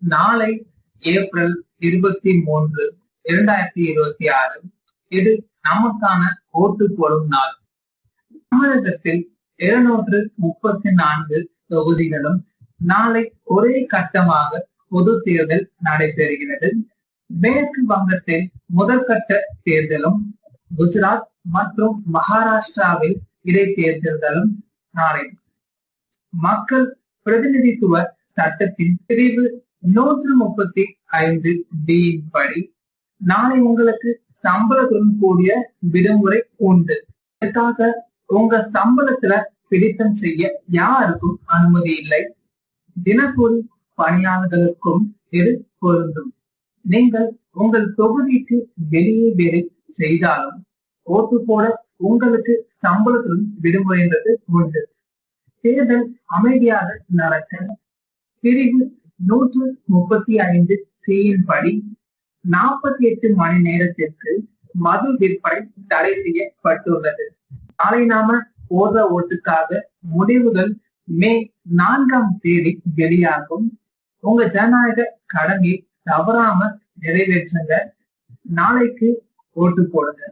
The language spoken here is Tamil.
நாளை ஏப்ரல் 23, 2026 இது நமக்கான ஓட்டு போடும் நாள். தமிழகத்தில் 234 தொகுதிகளும் நாளை ஒரே கட்டமாக பொது தேர்தல் நடைபெறுகிறது. மேற்கு வங்கத்தில் முதற்கட்ட தேர்தலும், குஜராத் மற்றும் மகாராஷ்டிராவில் இடைத்தேர்தல்களும் நாளை. மக்கள் பிரதிநிதித்துவ சட்டத்தின் பிரிவு 135D படி நாளை உங்களுக்கு சம்பளத்துடன் கூடிய விடுமுறை உண்டு. இதற்காக உங்க சம்பளத்துல பிடித்தம் செய்ய யாருக்கும் அனுமதி இல்லை. தினக்கூலி பணியாளர்களுக்கும் இது பொருந்தும். நீங்கள் உங்கள் தொகுதிக்கு வெளியே வேலை செய்தாலும் ஓட்டு போட உங்களுக்கு சம்பளத்துடன் விடுமுறைன்றது உண்டு. தேர்தல் அமைதியாக நடக்க பிரிவு 135C படி 48 மணி நேரத்திற்கு மது விற்பனை தடை செய்யப்பட்டுள்ளது. நாளை நாம போடுற ஓட்டுக்காக முடிவுகள் மே 4ஆம் தேதி வெளியாகும். உங்க ஜனநாயக கடமையை தவறாம நிறைவேற்றுங்க. நாளைக்கு ஓட்டு போடுங்க.